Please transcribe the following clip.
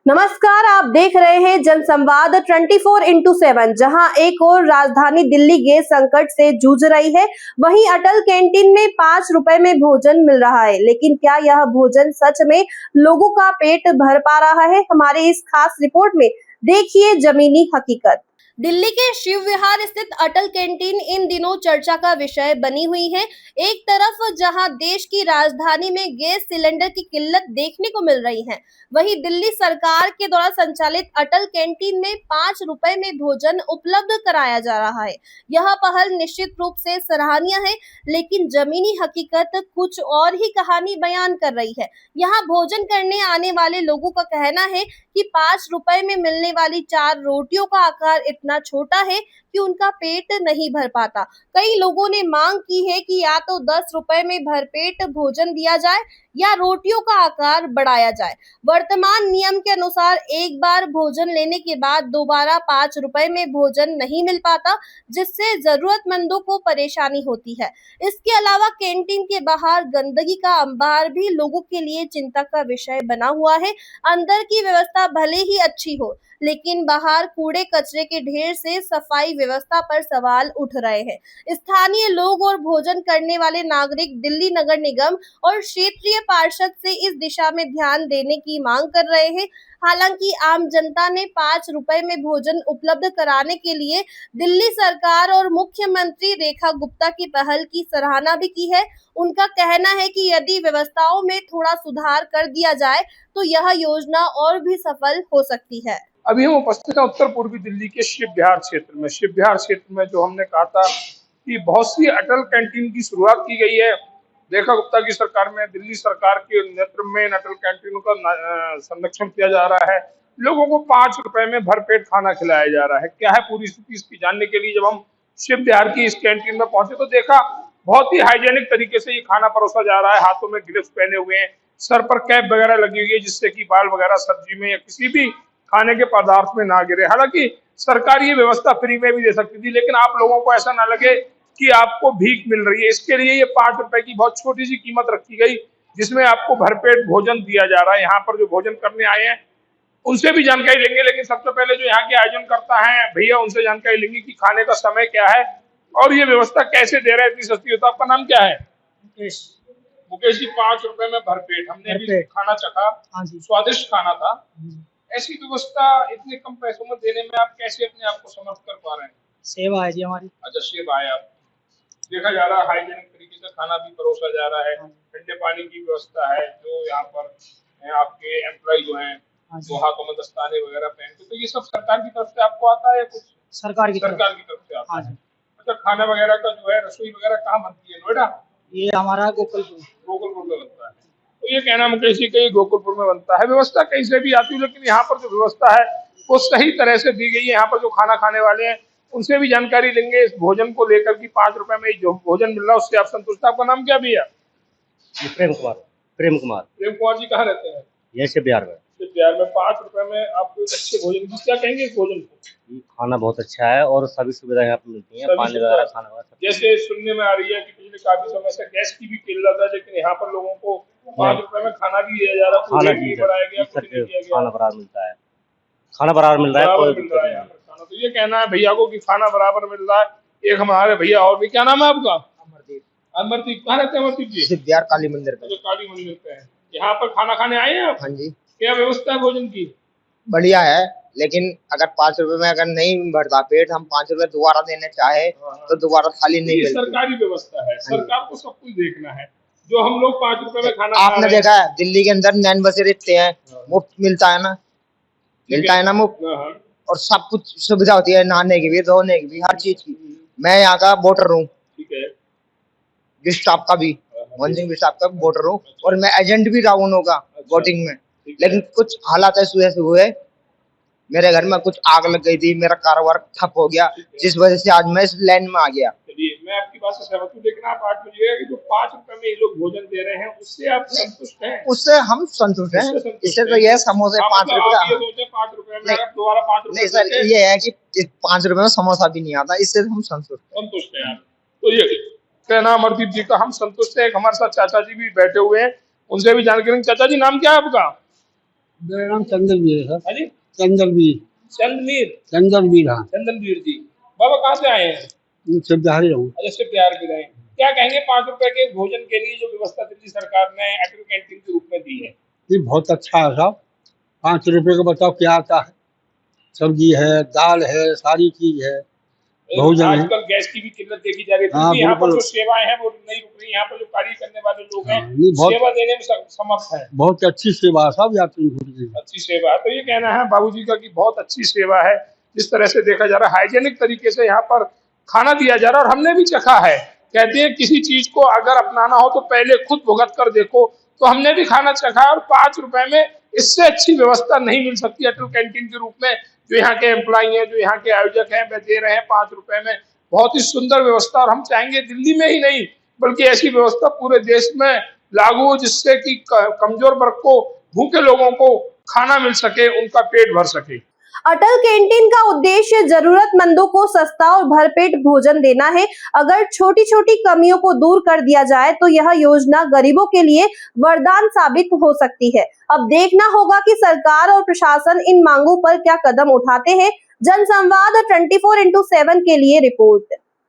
नमस्कार, आप देख रहे हैं जनसंवाद 24x7। जहां एक और राजधानी दिल्ली गैस संकट से जूझ रही है, वहीं अटल कैंटीन में 5 रुपए में भोजन मिल रहा है। लेकिन क्या यह भोजन सच में लोगों का पेट भर पा रहा है? हमारे इस खास रिपोर्ट में देखिए जमीनी हकीकत। दिल्ली के शिव विहार स्थित अटल कैंटीन इन दिनों चर्चा का विषय बनी हुई है। एक तरफ जहां देश की राजधानी में गैस सिलेंडर की किल्लत देखने को मिल रही है, वहीं दिल्ली सरकार के द्वारा संचालित अटल कैंटीन में 5 रुपए में भोजन उपलब्ध कराया जा रहा है। यह पहल निश्चित रूप से सराहनीय है, लेकिन जमीनी हकीकत कुछ और ही कहानी बयान कर रही है। यहाँ भोजन करने आने वाले लोगों का कहना है कि 5 रुपए में मिलने वाली 4 रोटियों का आकार इतना छोटा है कि उनका पेट नहीं भर पाता। कई लोगों ने मांग की है कि या तो 10 रुपए में भरपेट भोजन दिया जाए या रोटियों का आकार बढ़ाया जाए। वर्तमान नियम के अनुसार एक बार भोजन लेने के बाद दोबारा 5 रुपए में भोजन नहीं मिल पाता, जिससे जरूरतमंदों को परेशानी होती है। इसके अलावा कैंटीन के बाहर गंदगी का अंबार भी लोगों के लिए चिंता का विषय बना हुआ है। अंदर की व्यवस्था भले ही अच्छी हो, लेकिन बाहर कूड़े कचरे के ढेर से सफाई व्यवस्था पर सवाल उठ रहे हैं। स्थानीय लोग और भोजन करने वाले नागरिक दिल्ली नगर निगम और क्षेत्रीय पार्षद से इस दिशा में ध्यान देने की मांग कर रहे हैं। हालांकि आम जनता ने 5 रुपए में भोजन उपलब्ध कराने के लिए दिल्ली सरकार और मुख्यमंत्री रेखा गुप्ता की पहल की सराहना भी की है। उनका कहना है कि यदि व्यवस्थाओं में थोड़ा सुधार कर दिया जाए तो यह योजना और भी सफल हो सकती है। अभी हम उपस्थित हैं उत्तर पूर्वी दिल्ली के शिव विहार क्षेत्र में। शिव विहार क्षेत्र में जो हमने कहा था कि बहुत सी अटल कैंटीन की शुरुआत की गई है। रेखा गुप्ता की सरकार में, दिल्ली सरकार के नेतृत्व में अटल कैंटीनों का संरक्षण किया जा रहा है। लोगों को 5 रुपए में भरपेट खाना खिलाया जा रहा है। क्या है पूरी स्थिति, इसकी जानने के लिए जब हम शिव विहार की इस कैंटीन में पहुंचे तो देखा बहुत ही हाइजेनिक तरीके से ये खाना परोसा जा रहा है। हाथों में ग्लव्स पहने हुए हैं, सर पर कैप वगैरह लगी हुई है जिससे कि बाल वगैरह सब्जी में या किसी भी खाने के पदार्थ में ना गिरे। हालांकि सरकार ये व्यवस्था फ्री में भी दे सकती थी, लेकिन आप लोगों को ऐसा ना लगे कि आपको भीख मिल रही है, इसके लिए ये 5 रुपए की बहुत छोटी सी कीमत रखी गई, जिसमें आपको भरपेट भोजन दिया जा रहा है। यहाँ पर जो भोजन करने आए हैं उनसे भी जानकारी लेंगे, लेकिन सबसे पहले जो यहाँ के आयोजन करता है भैया, उनसे जानकारी लेंगे कि खाने का समय क्या है और ये व्यवस्था कैसे दे रहे हैं इतनी सस्ती होता। आपका नाम क्या है? मुकेश जी। 5 रुपए में भरपेट, हमने अभी खाना चखा, स्वादिष्ट खाना था। ऐसी व्यवस्था इतने कम पैसों में देने में आप कैसे अपने आप को समर्थ कर पा रहे हैं? सेवा है जी हमारी। अच्छा, सेवा है। आप देखा जा रहा है हाइजेनिक तरीके से खाना भी परोसा जा रहा है, ठंडे पानी की व्यवस्था है। जो यहाँ पर आपके एम्प्लॉय जो हैं वो हाथों में दस्ताने वगैरह पहनते, तो ये सब सरकार की तरफ से आपको आता है या कुछ सरकार की तरफ से आता है? अच्छा, खाना वगैरह का जो है रसोई वगैरह कहाँ बनती है? नोएडा? ये हमारा गोकुलपुर में बनता है। तो ये कहना मुकेश जी का गोकुलपुर में बनता है। व्यवस्था कहीं से भी आती है, लेकिन यहाँ पर जो व्यवस्था है वो सही तरह से दी गई है। यहाँ पर जो खाना खाने वाले हैं उनसे भी जानकारी लेंगे इस भोजन को लेकर कि 5 रुपए में जो भोजन मिल रहा है उससे आप संतुष्ट? आपका नाम क्या भैया? प्रेम कुमार। प्रेम कुमार जी कहाँ रहते हैं? ये शिव विहार में। शिव विहार में 5 रुपए में आपको एक अच्छे भोजन की क्या कहेंगे इस भोजन को? खाना बहुत अच्छा है और सभी सुविधाएं यहाँ पे मिलती हैं, पानी वगैरह, खाना वगैरह। जैसे सुनने में आ रही है कि पिछले काफी समय से गैस की भी किल्लत है, लेकिन यहाँ पर लोगों को 5 रुपए में खाना भी दिया जा रहा है। खाना बराबर मिलता है, खाना बराबर मिल रहा है, कोई दिक्कत नहीं है। तो ये कहना है भैया को कि खाना बराबर मिल रहा है। एक हमारे भैया और भी, क्या नाम है आपका? अमरदीप। कहाँ रहते हैं अमरदीप जी? शिव विहार काली मंदिर पे। काली मंदिर पे है। यहाँ पर खाना खाने आए हैं आप? हाँ जी। क्या व्यवस्था है भोजन की? बढ़िया है, लेकिन अगर 5 रुपए में अगर नहीं भरता पेट, हम 5 रुपए दोबारा देने चाहे तो दोबारा थाली नहीं मिलती। सरकारी व्यवस्था है, सरकार को सब कुछ देखना है। जो हम लोग 5 रुपए में खाना आपने देखा है दिल्ली के अंदर नैन बसे रहते हैं, मुफ्त मिलता है ना, मुफ्त, और सब कुछ सुविधा होती है, नहाने की भी, धोने की भी, हर चीज की। मैं यहाँ का वोटर हूँ, स्टाफ का भी, स्टाफ का वोटर हूँ, और मैं एजेंट भी रहा हूँ उनका वोटिंग में। लेकिन कुछ हालात ऐसे हुए, मेरे घर में कुछ आग लग गई थी, मेरा कारोबार ठप हो गया, जिस वजह से आज मैं इस लाइन में आ गया। मैं आपकी बात से सहमत हूँ, लेकिन आप आज मुझे कि जो 5 रुपए में ये लोग भोजन दे रहे हैं उससे आप संतुष्ट हैं? उससे हम संतुष्ट हैं। इससे तो यह समोसे 5 रुपए में दोबारा 5 रुपए नहीं सर, ये है कि 5 रुपए में समोसा भी नहीं आता, इससे हम संतुष्ट हैं। तो ये कहना अमरदीप जी का, हम संतुष्ट है। हमारे साथ चाचा जी भी बैठे हुए हैं, उनसे भी जानकारी लेंगे। चाचा जी नाम क्या है आपका? मेरा नाम चंदनवीर है सर। हाँ जी, चंदनवीर चंद्रवीर। चंदनवीर, हाँ। चंदनवीर जी, बाबा कहाँ से आए हैं? मुझसे बिहारी हूँ। अच्छा, से प्यार भी रहे। क्या कहेंगे 5 रुपए के भोजन के लिए जो व्यवस्था दिल्ली सरकार ने अटल कैंटीन के रूप में दी है? ये बहुत अच्छा है साहब। 5 रुपए का बताओ क्या आता है। सब्जी है, दाल है, सारी चीज है, भोजन है। आजकल गैस की भी किल्लत देखी जा रही है, हाँ, फिर भी यहाँ पर बिल्कुल। जो सेवाएं हैं वो नहीं रुक रही। यहाँ पर जो कार्य करने वाले लोग हैं हाँ, नहीं, बहुत सेवा देने में समर्थ है। बहुत अच्छी सेवा है साहब यात्री की। अच्छी सेवा है, तो ये कहना है बाबूजी का कि बहुत अच्छी सेवा है। जिस तरह से देखा जा रहा है हाइजेनिक तरीके से यहाँ पर खाना दिया जा रहा है, और हमने भी चखा है। कहते हैं किसी चीज को अगर अपनाना हो तो पहले खुद भुगत कर देखो, तो हमने भी खाना चखा है। और 5 रुपए में इससे अच्छी व्यवस्था नहीं मिल सकती अटल कैंटीन के रूप में। जो यहाँ के एम्प्लॉई हैं, जो यहाँ के आयोजक हैं, वे दे रहे हैं 5 रुपए में। बहुत ही सुंदर व्यवस्था, और हम चाहेंगे दिल्ली में ही नहीं बल्कि ऐसी व्यवस्था पूरे देश में लागू हो, जिससे कि कमजोर वर्ग को, भूखे लोगों को खाना मिल सके, उनका पेट भर सके। अटल कैंटीन का उद्देश्य जरूरतमंदों को सस्ता और भरपेट भोजन देना है। अगर छोटी छोटी कमियों को दूर कर दिया जाए तो यह योजना गरीबों के लिए वरदान साबित हो सकती है। अब देखना होगा कि सरकार और प्रशासन इन मांगों पर क्या कदम उठाते हैं। जनसंवाद 24x7 के लिए रिपोर्ट।